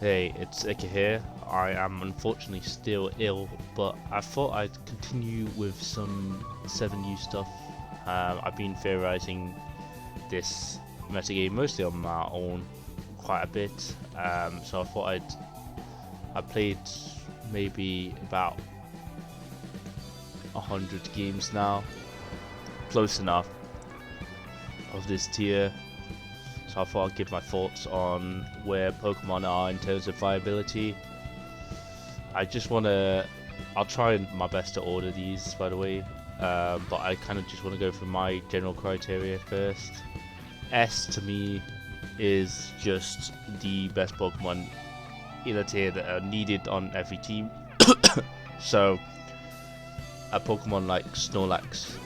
Hey, it's Ika here. I am unfortunately still ill, but I thought I'd continue with some 7U stuff. I've been theorizing this metagame mostly on my own quite a bit, so I thought I played maybe about 100 games now, close enough of this tier. So I thought I'd give my thoughts on where Pokemon are in terms of viability. I'll try my best to order these, by the way, but I kind of just want to go through my general criteria first. S to me is just the best Pokemon in a tier that are needed on every team. So a Pokemon like Snorlax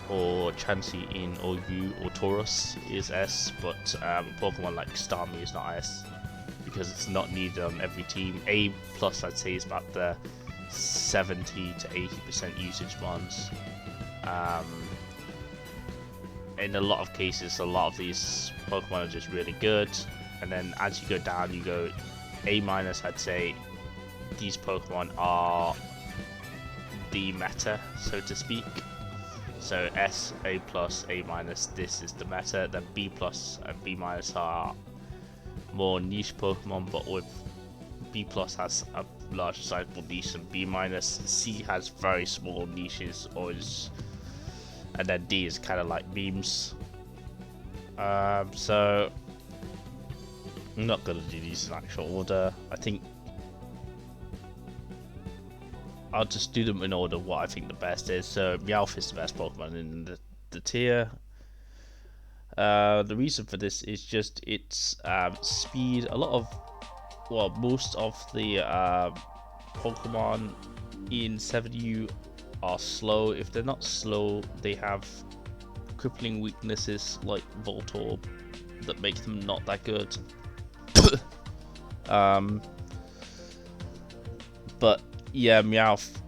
or Chansey in OU or Tauros is S, but Pokemon like Starmie is not S because it's not needed on every team. A plus I'd say is about the 70 to 80% usage ones. In a lot of cases, a lot of these Pokemon are just really good, and then as you go down, you go A minus. I'd say these Pokemon are the meta, so to speak. So S, A plus, A minus, this is the meta. Then B plus and B minus are more niche Pokemon, but with B plus has a large sizable niche and B minus. C has very small niches, and then D is kind of like memes. So I'm not gonna do these in actual order. I think I'll just do them in order what I think the best is. So Meowth is the best Pokemon in the tier. The reason for this is just its speed. Most of the Pokemon in 7U are slow. If they're not slow, they have crippling weaknesses like Voltorb that make them not that good. But yeah, Meowth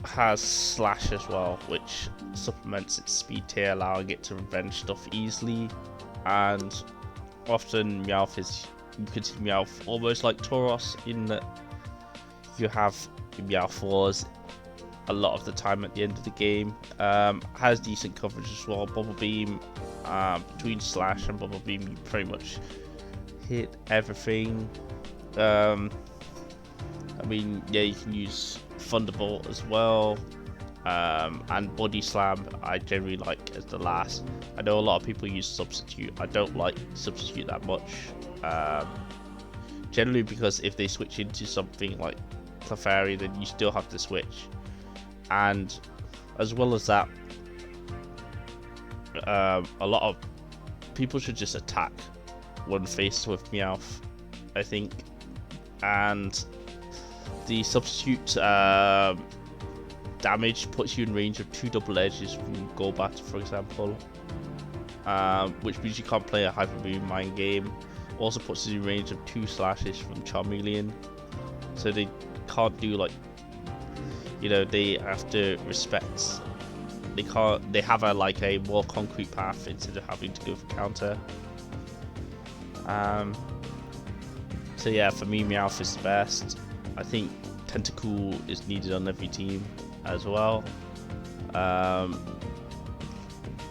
has Slash as well, which supplements its speed tier, allowing it to revenge stuff easily. And often you can see Meowth almost like Tauros in that you have Meowth Wars a lot of the time at the end of the game. Has decent coverage as well. Bubble Beam, between Slash and Bubble Beam, you pretty much hit everything. I mean, yeah, you can use Thunderbolt as well, and Body Slam I generally like as the last. I know a lot of people use Substitute. I don't like Substitute that much, generally because if they switch into something like Clefairy, then you still have to switch. And as well as that, a lot of people should just attack when faced with Meowth, I think. And the substitute damage puts you in range of 2 double edges from Golbat, for example, which means you can't play a Hyper Beam Mind game. Also puts you in range of 2 slashes from Charmeleon, so they can't do they have to respect. They have a more concrete path instead of having to go for counter. So yeah, for me, Meowth is the best. I think Tentacool is needed on every team as well.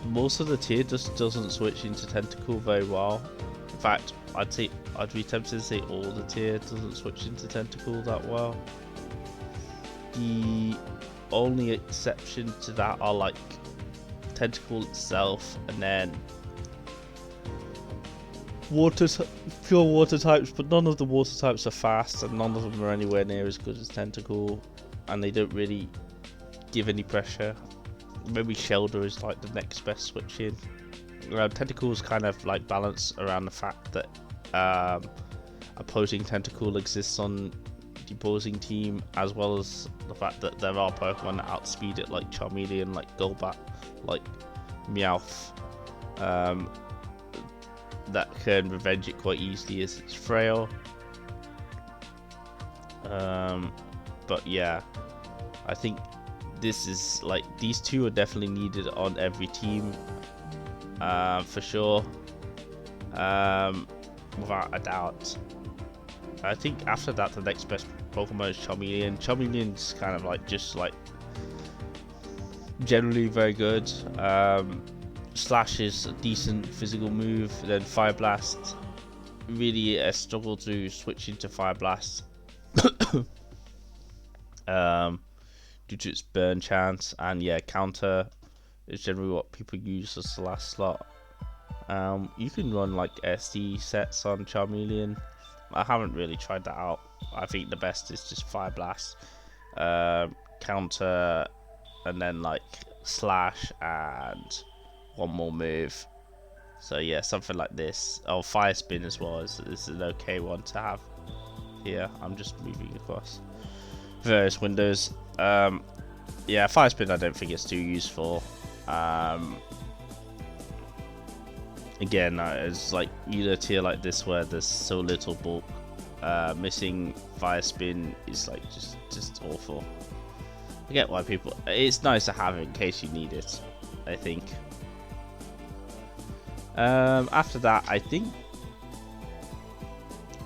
Most of the tier just doesn't switch into Tentacool very well. In fact, I'd be tempted to say all the tier doesn't switch into Tentacool that well. The only exception to that are like Tentacool itself, and then pure water types, but none of the water types are fast, and none of them are anywhere near as good as Tentacool, and they don't really give any pressure. Maybe Shelder is like the next best switch in. Tentacool is kind of like balanced around the fact that opposing Tentacool exists on the opposing team, as well as the fact that there are Pokemon that outspeed it, like Charmeleon, like Golbat, like Meowth, that can revenge it quite easily as it's frail. But yeah, I think these two are definitely needed on every team, for sure, without a doubt. I think after that, the next best Pokemon is Charmeleon. Charmeleon's kind of like just like generally very good. Slash is a decent physical move. Then Fire Blast, really a struggle to switch into Fire Blast. Due to its burn chance, and yeah, counter is generally what people use as the last slot. You can run like SD sets on Charmeleon. I haven't really tried that out. I think the best is just Fire Blast, counter, and then like slash and one more move. So yeah, something like this. Oh, Fire Spin as well is an okay one to have here. I'm just moving across various windows. Yeah, Fire Spin I don't think it's too useful. Again, it's like either tier like this where there's so little bulk. Missing Fire Spin is like just awful. I get why people. It's nice to have it in case you need it, I think. After that, I think.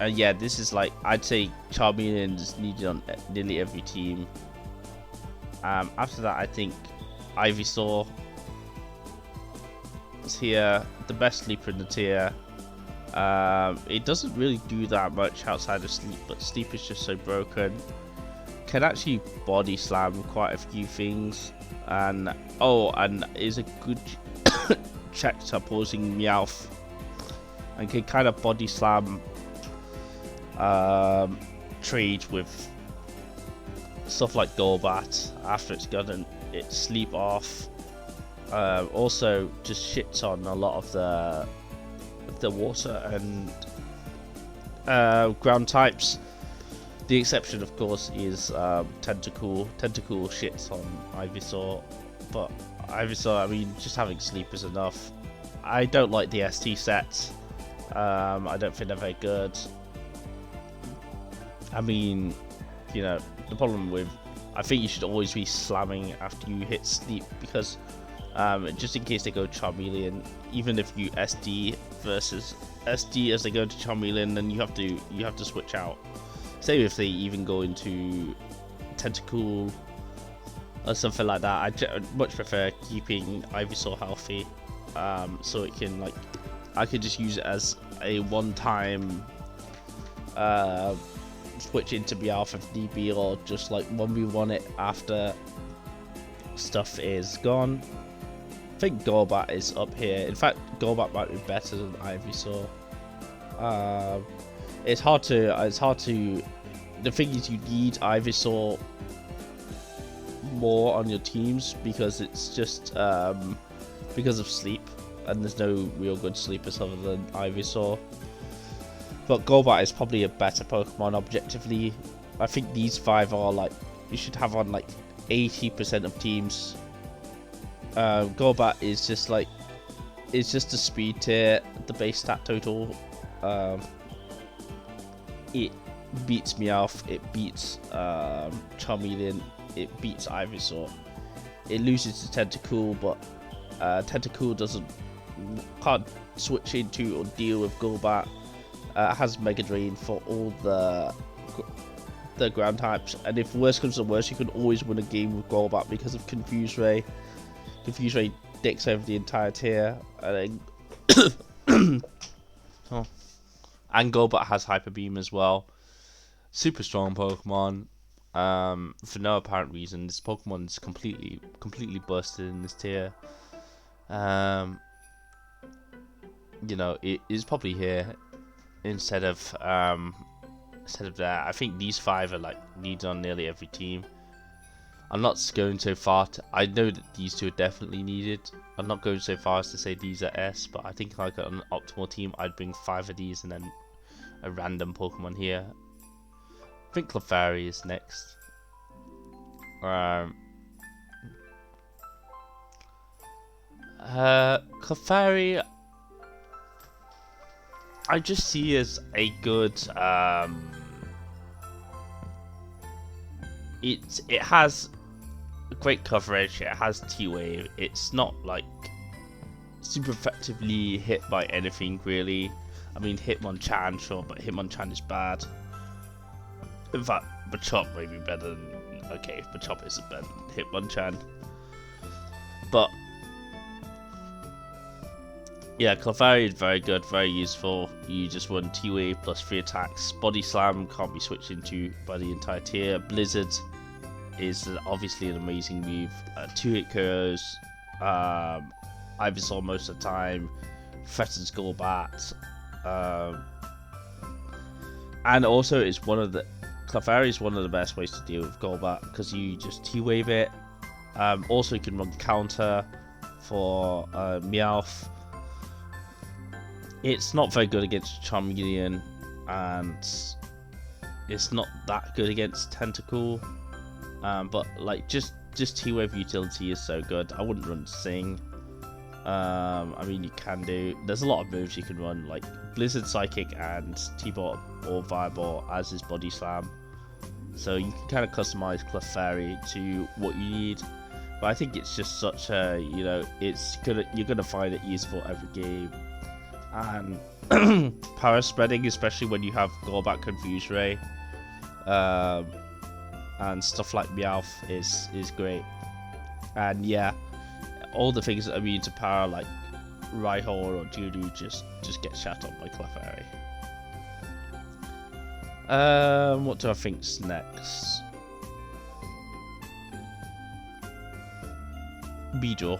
Yeah, this is like I'd say Charmeleon is needed on nearly every team. After that, I think Ivysaur is here, the best sleeper in the tier. It doesn't really do that much outside of sleep, but sleep is just so broken. Can actually body slam quite a few things, and is a good check to opposing Meowth, and can kind of body slam trade with stuff like Golbat after it's gotten its sleep off. Also just shits on a lot of the water and ground types. The exception, of course, is Tentacool. Tentacool shits on Ivysaur, but Ivysaur, I mean, just having sleep is enough. I don't like the ST sets. I don't think they're very good. I mean, you know, the problem with, I think you should always be slamming after you hit sleep, because just in case they go Charmeleon, even if you SD versus SD as they go to Charmeleon, then you have to switch out. Say if they even go into Tentacool or something like that. I'd much prefer keeping Ivysaur healthy, so it can, like, I could just use it as a one-time switch into Meowth if need be, or just like 1v1 it after stuff is gone. I think Golbat is up here. In fact, Golbat might be better than Ivysaur. It's hard to. The thing is, you need Ivysaur more on your teams because it's just because of sleep, and there's no real good sleepers other than Ivysaur. But Golbat is probably a better Pokemon objectively. I think these 5 are like, you should have on like 80% of teams. Golbat is just like, it's just a speed tier, the base stat total. It beats Meowth, it beats Charmeleon, it beats Ivysaur. It loses to Tentacool, but Tentacool can't switch into or deal with Golbat. Has Mega Drain for all the ground types, and if worse comes to worse, you can always win a game with Golbat because of Confuse Ray. Confuse Ray dicks over the entire tier, and then and Golbat has Hyper Beam as well. Super strong Pokemon. For no apparent reason, this Pokemon is completely busted in this tier. You know, it is probably here instead of that. I think these 5 are like needed on nearly every team. I'm not going so far I know that these 2 are definitely needed. I'm not going so far as to say these are S, but I think like on an optimal team I'd bring 5 of these and then a random Pokemon here. I think Clefairy is next. Clefairy I just see as a good it has great coverage, it has T-Wave, it's not like super effectively hit by anything really. I mean, Hitmonchan, sure, but Hitmonchan is bad. In fact, Machop may be better than... Okay, Machop isn't better than Hitmonchan. But... yeah, Clefairy is very good, very useful. You just run T-Wave plus 3 attacks. Body Slam can't be switched into by the entire tier. Blizzard is obviously an amazing move. 2-hit KOs. Ivysaur most of the time. Threatens Golbat. And also, it's one of the... Clefairy is one of the best ways to deal with Golbat because you just T-Wave it. Also, you can run counter for Meowth. It's not very good against Charmeleon, and it's not that good against Tentacool. But like just T-Wave utility is so good. I wouldn't run Sing. I mean, you can do. There's a lot of moves you can run, like Blizzard, Psychic, and T-Bot or Fireball as his Body Slam. So you can kind of customize Clefairy to what you need. But I think it's just such a, you know, you're gonna find it useful every game. And power spreading, especially when you have Golbat Confuse Ray, and stuff like Meowth is great. And yeah, all the things that are immune to power, like Rhyhorn or Judo, just get shat on by Clefairy. What do I think's next? Beedrill.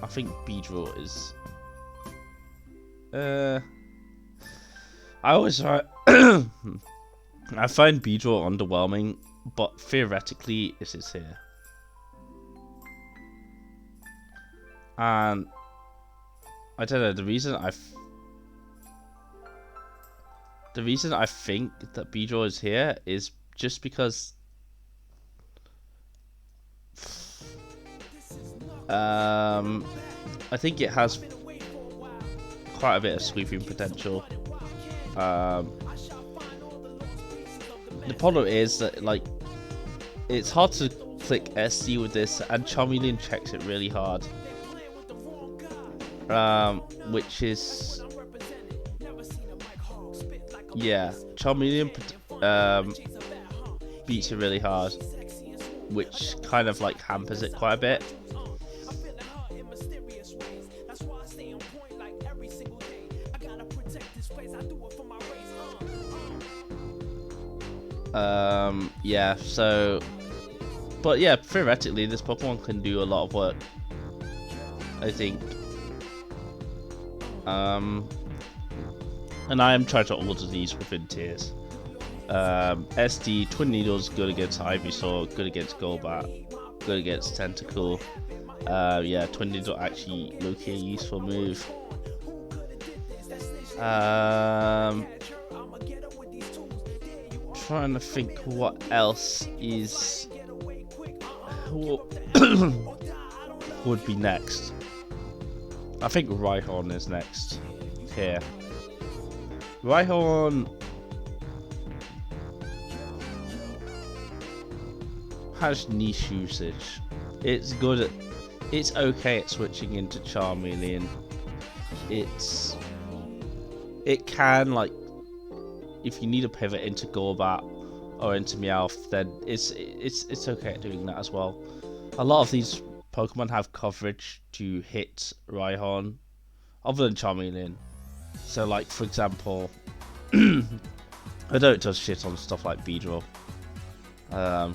I think Beedrill is... I always I find Beedrill underwhelming, but theoretically this is here. And I don't know, the reason I think that Beedrill is here is just because I think it has quite a bit of sweeping potential. The problem is that, like, it's hard to click SD with this, and Charmeleon checks it really hard. Which is... yeah, Charmeleon beats it really hard, which kind of like hampers it quite a bit. Yeah, so... but yeah, theoretically this Pokemon can do a lot of work, I think. And I am trying to order these within tiers. SD, Twin Needles, good against Ivysaur, good against Golbat, good against Tentacool. Yeah, Twin Needle actually low-key a useful move. Trying to think what else is... would be next. I think Rhyhorn is next here. Rhyhorn has niche usage. It's good at... it's okay at switching into Charmeleon. It can, like, if you need a pivot into Golbat or into Meowth, then it's okay at doing that as well. A lot of these Pokemon have coverage to hit Rhyhorn, other than Charmeleon. So, like, for example, I know it does shit on stuff like Beedrill. A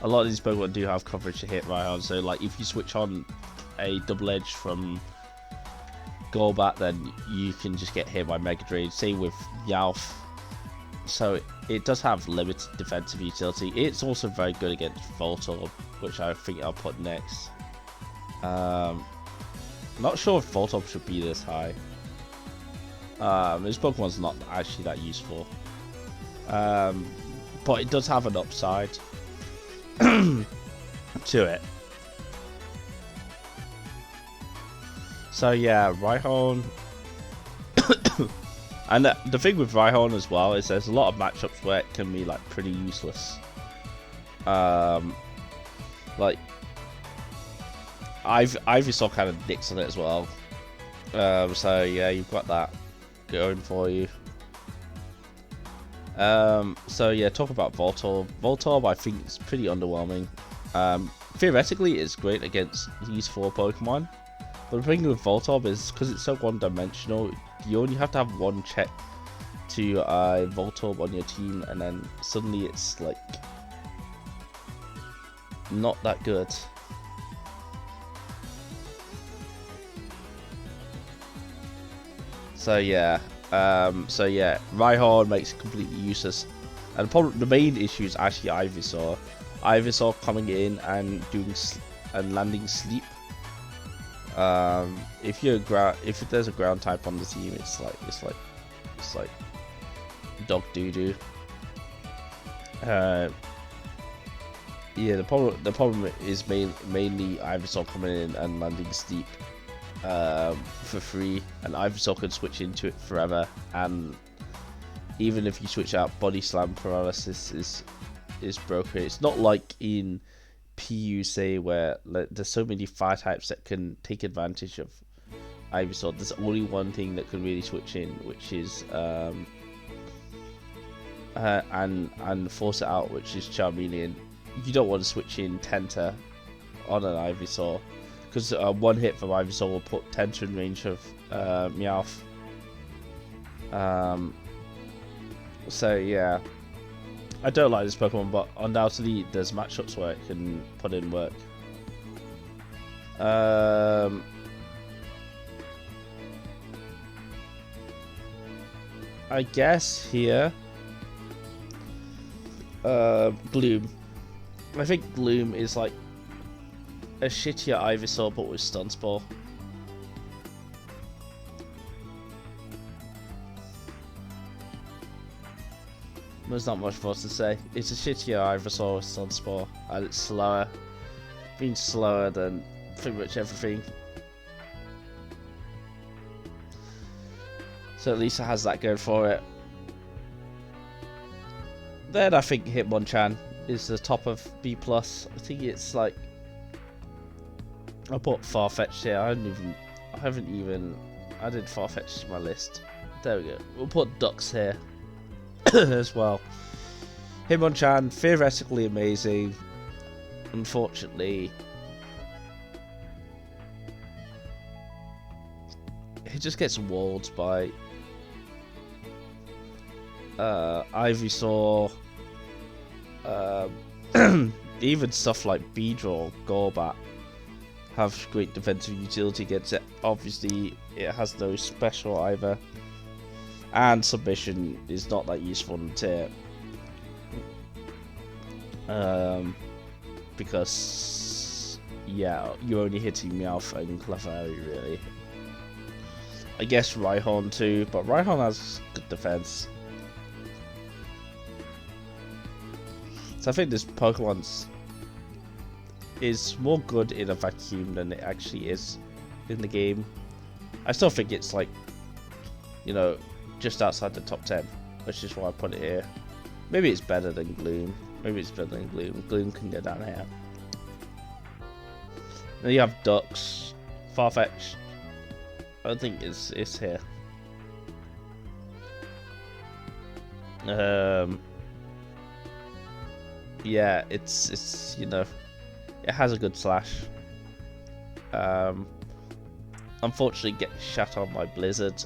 lot of these Pokemon do have coverage to hit Rhyhorn, so, like, if you switch on a Double Edge from Golbat, then you can just get hit by Mega Drain. Same with Meowth. So it does have limited defensive utility. It's also very good against Voltorb, which I think I'll put next. Not sure if Voltorb should be this high. This Pokemon's not actually that useful. But it does have an upside to it. So yeah, Rhyhorn. And the thing with Rhyhorn as well is there's a lot of matchups where it can be, like, pretty useless. Like, Ivysaur kind of nicks on it as well. So yeah, you've got that going for you. So yeah, talk about Voltorb. Voltorb, I think, is pretty underwhelming. Theoretically, it's great against these 4 Pokemon, but the thing with Voltorb is because it's so one-dimensional, you only have to have one check to Voltorb on your team, and then suddenly it's like not that good. So yeah, Rhyhorn makes it completely useless, and the main issue is actually Ivysaur. Ivysaur coming in and doing and landing sleep. If there's a ground type on the team, it's like dog doo doo. Yeah, the problem is mainly Ivysaur coming in and landing steep for free, and Ivysaur can switch into it forever. And even if you switch out Body Slam, paralysis is broken. It's not like in PU say where there's so many fire types that can take advantage of Ivysaur. There's only one thing that can really switch in, which is and force it out, which is Charmeleon. You don't want to switch in Tenta on an Ivysaur, because one hit from Ivysaur will put Tenta in range of Meowth. So yeah, I don't like this Pokemon, but undoubtedly there's matchups where it can put in work. I guess here, Gloom. I think Gloom is like a shittier Ivysaur, but with Stun Spore. There's not much more to say. It's a shittier Ivysaur with Stun Spore, and it's slower. Being slower than pretty much everything. So at least it has that going for it. Then I think Hitmonchan is the top of B+. I think it's like, I put Farfetch'd here. I did Farfetch'd to my list. There we go. We'll put Ducks here as well. Hitmonchan, theoretically amazing. Unfortunately, it just gets walled by Ivysaur. Even stuff like Beedrill, Golbat have great defensive utility against it. Obviously, it has no special either, and Submission is not that useful in tier. Because yeah, you're only hitting Meowth and Clefairy really. I guess Rhyhorn too, but Rhyhorn has good defense. So I think this Pokemon is more good in a vacuum than it actually is in the game. I still think it's like, you know, just outside the top 10, which is why I put it here. Maybe it's better than Gloom. Gloom can go down here. Then you have Ducks, Farfetch'd. I don't think it's here. Yeah, it's you know, it has a good slash. Unfortunately, get shut on by Blizzard.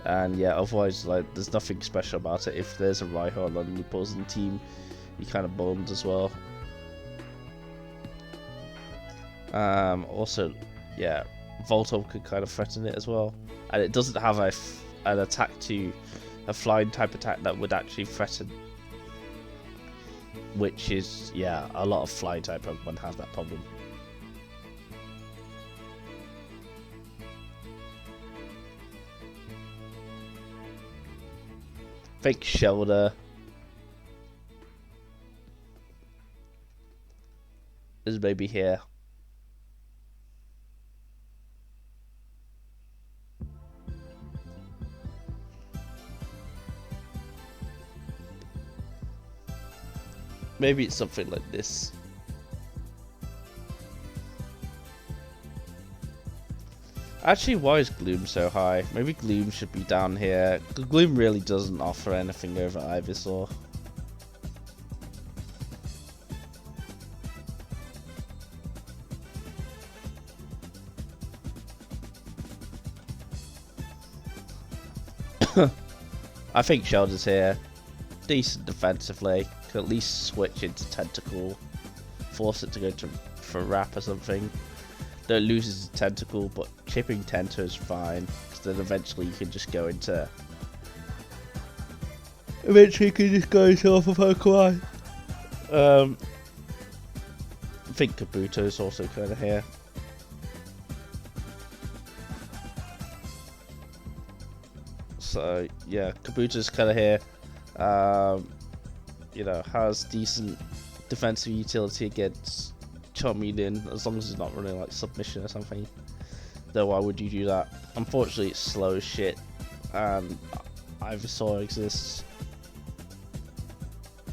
And yeah, otherwise, like, there's nothing special about it. If there's a Rhyhorn on the opposing team, you kind of boned as well. Also, yeah, Voltorb could kind of threaten it as well, and it doesn't have an attack to a flying type attack that would actually threaten, which is, yeah, a lot of flying type Pokemon have that problem. I think Shelter is maybe here. Maybe it's something like this. Actually, why is Gloom so high? Maybe Gloom should be down here. Gloom really doesn't offer anything over Ivysaur. I think Shelter's here. Decent defensively. Could at least switch into Tentacle. Force it to go for Wrap or something. Don't lose his Tentacle, but chipping Tenta is fine. Because then eventually you can just go into... Alpha Pokemon. I think Kabuto's also kind of here. So yeah, Kabuto's kind of here. You know, has decent defensive utility against Charmeleon, as long as it's not running like Submission or something. Though why would you do that? Unfortunately, it's slow as shit, and Ivysaur exists.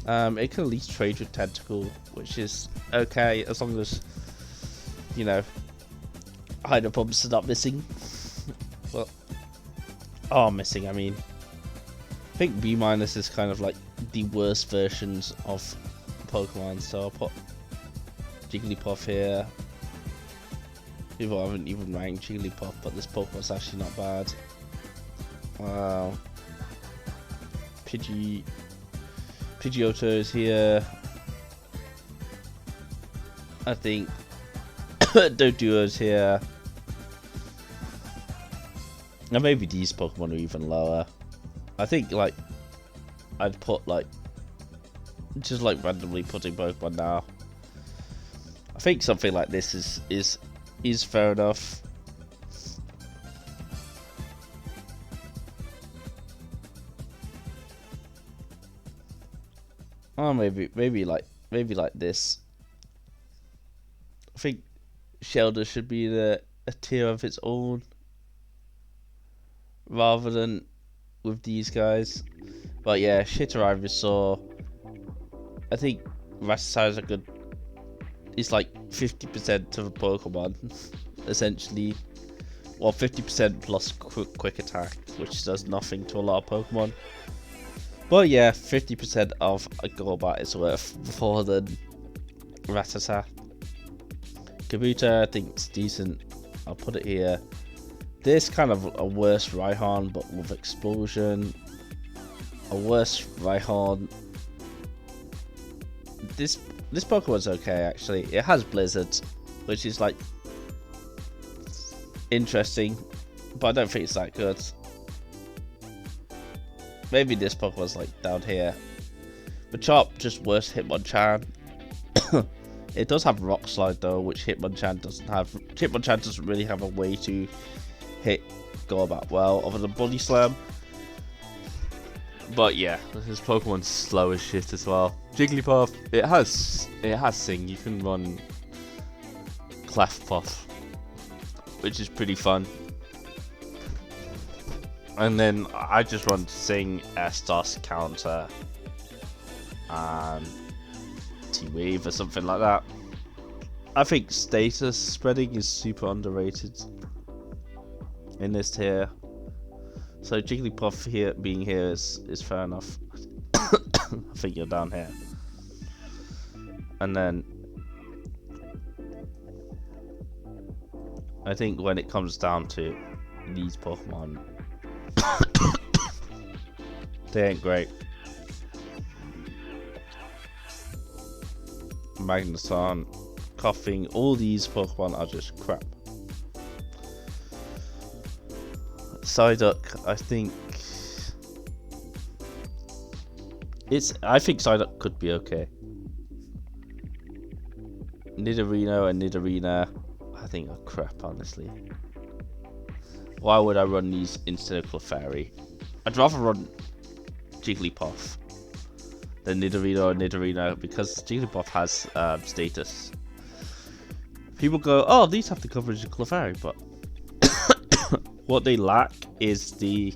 It can at least trade with Tentacle, which is okay as long as, you know, Hydro Pumps are not missing. Well, missing, I mean. I think B- is kind of like the worst versions of Pokemon, so I'll put Jigglypuff here. People haven't even ranked Jigglypuff, but this Pokemon's actually not bad. Wow. Pidgeotto is here. I think Doduo's here. And maybe these Pokemon are even lower. I think like I'd put like just like randomly putting Pokemon now. I think something like this is fair enough. Oh, maybe like this. I think Shelter should be a tier of its own, rather than with these guys. But yeah, Shitter Ivysaur. I think Rattata is a good. It's like 50% of a Pokemon, essentially. Well, 50% plus quick attack, which does nothing to a lot of Pokemon. But yeah, 50% of a Golbat is worth more than Rattata. Kabuto, I think it's decent. I'll put it here. This kind of a worse Raihan, but with Explosion. A worse Raihan. This Pokemon's okay, actually. It has Blizzard, which is like interesting, but I don't think it's that good. Maybe this Pokemon's like down here. Machop, just worse Hitmonchan. It does have Rock Slide though, which Hitmonchan doesn't have. Hitmonchan doesn't really have a way to hit Golbat well, other than Body Slam. But yeah, this Pokemon's slow as shit as well. Jigglypuff, it has Sing. You can run Clefpuff, which is pretty fun. And then I just run Sing, S-Toss, Counter, and T-Wave or something like that. I think status spreading is super underrated in this tier. So Jigglypuff here being here is fair enough. I think you're down here. And then I think when it comes down to these Pokemon, they ain't great. Magneton, Coughing, all these Pokemon are just crap. Psyduck, I think Psyduck could be okay. Nidorino and Nidorina, I think are crap, honestly. Why would I run these instead of Clefairy? I'd rather run Jigglypuff than Nidorino and Nidorino, because Jigglypuff has status. People go, oh, these have the coverage of Clefairy, but what they lack is the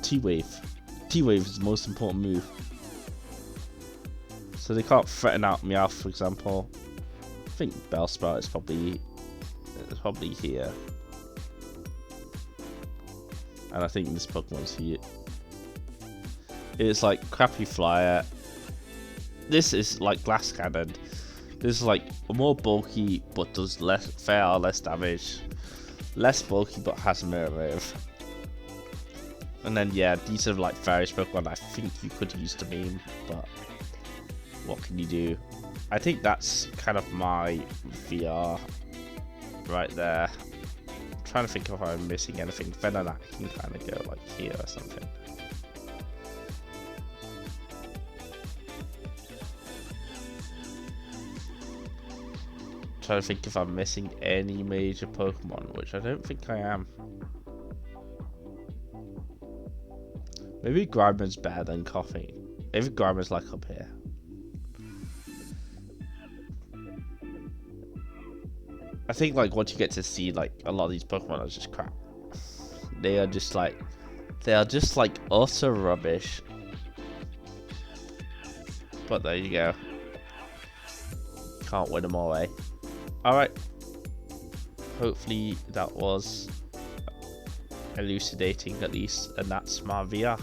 T-Wave. T-Wave is the most important move. So they can't threaten out Meowth, for example. I think Bellsprout is probably here. And I think this Pokemon's here. It's like Crappy Flyer. This is like Glass Cannon. This is like more bulky but does far less damage. Less bulky but has a mirror move. And then yeah, these are like various Pokemon I think you could use to meme, but what can you do? I think that's kind of my VR right there. I'm trying to think if I'm missing anything. Venonat can kind of go like here or something. Trying to think if I'm missing any major Pokemon, which I don't think I am. Maybe Grimer's better than Coffee. Maybe Grimer's like up here. I think like once you get to see like a lot of these Pokemon are just crap. They are just like utter rubbish. But there you go. Can't win them all, eh? Alright. Hopefully that was elucidating at least, and that's my VR.